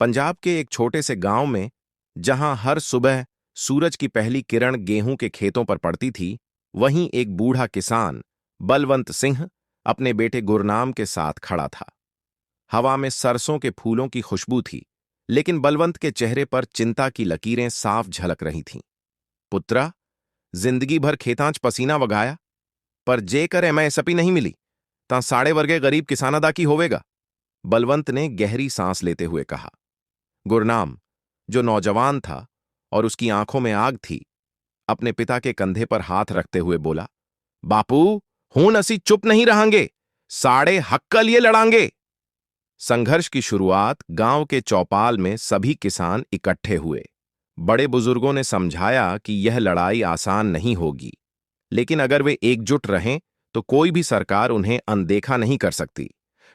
पंजाब के एक छोटे से गांव में, जहां हर सुबह सूरज की पहली किरण गेहूं के खेतों पर पड़ती थी, वहीं एक बूढ़ा किसान बलवंत सिंह अपने बेटे गुरनाम के साथ खड़ा था। हवा में सरसों के फूलों की खुशबू थी, लेकिन बलवंत के चेहरे पर चिंता की लकीरें साफ झलक रही थीं। पुत्रा, जिंदगी भर खेतां 'ਚ पसीना वगाया, पर जेकर एमएसपी नहीं मिली तां साड़े वर्गे गरीब किसानां दा की होवेगा। बलवंत ने गहरी सांस लेते हुए कहा। गुरनाम, जो नौजवान था और उसकी आंखों में आग थी, अपने पिता के कंधे पर हाथ रखते हुए बोला, बापू, हूं असी चुप नहीं रहांगे, साड़े हक्का लिए लड़ांगे। संघर्ष की शुरुआत गांव के चौपाल में सभी किसान इकट्ठे हुए। बड़े बुजुर्गों ने समझाया कि यह लड़ाई आसान नहीं होगी, लेकिन अगर वे एकजुट रहें तो कोई भी सरकार उन्हें अनदेखा नहीं कर सकती।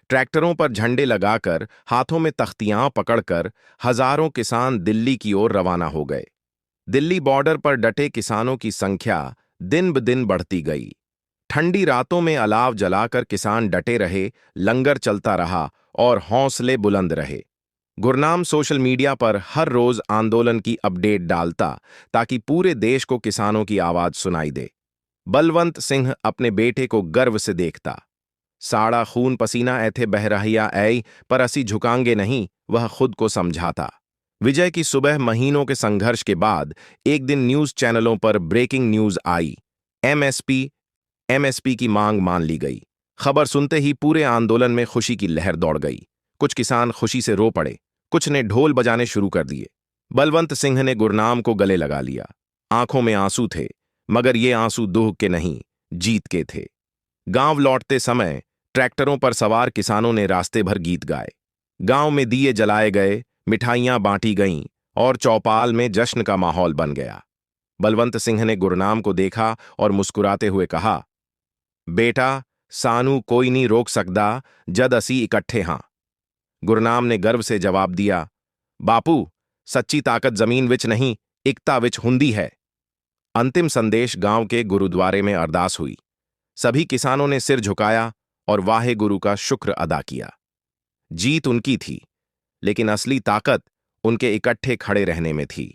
ट्रैक्टरों पर झंडे लगाकर, हाथों में तख्तियां पकड़कर हजारों किसान दिल्ली की ओर रवाना हो गए। दिल्ली बॉर्डर पर डटे किसानों की संख्या दिन ब दिन बढ़ती गई। ठंडी रातों में अलाव जलाकर किसान डटे रहे, लंगर चलता रहा और हौसले बुलंद रहे। गुरनाम सोशल मीडिया पर हर रोज आंदोलन की अपडेट डालता, ताकि पूरे देश को किसानों की आवाज सुनाई दे। बलवंत सिंह अपने बेटे को गर्व से देखता। साड़ा खून पसीना ऐथे बह रहिया ऐ, पर असी झुकांगे नहीं, वह खुद को समझाता। विजय की सुबह महीनों के संघर्ष के बाद एक दिन न्यूज चैनलों पर ब्रेकिंग न्यूज आई। एमएसपी एमएसपी की मांग मान ली गई। खबर सुनते ही पूरे आंदोलन में खुशी की लहर दौड़ गई। कुछ किसान खुशी से रो पड़े, कुछ ने ढोल बजाने शुरू कर दिए। बलवंत सिंह ने गुरनाम को गले लगा लिया। आंखों में आंसू थे, मगर ये आंसू दुख के नहीं, जीत के थे। गांव लौटते समय ट्रैक्टरों पर सवार किसानों ने रास्ते भर गीत गाए। गांव में दिए जलाए गए, मिठाइयां बांटी गईं और चौपाल में जश्न का माहौल बन गया। बलवंत सिंह ने गुरनाम को देखा और मुस्कुराते हुए कहा, बेटा, सानू कोई नहीं रोक सकदा जद असी इकट्ठे हां। गुरनाम ने गर्व से जवाब दिया, बापू, सच्ची ताकत जमीन विच नहीं, एकता विच हुंदी है। अंतिम संदेश गांव के गुरुद्वारे में अरदास हुई। सभी किसानों ने सिर झुकाया और वाहे गुरु का शुक्र अदा किया। जीत उनकी थी, लेकिन असली ताकत उनके इकट्ठे खड़े रहने में थी।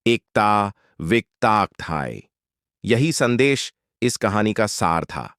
एकता विकताक थाय। यही संदेश इस कहानी का सार था।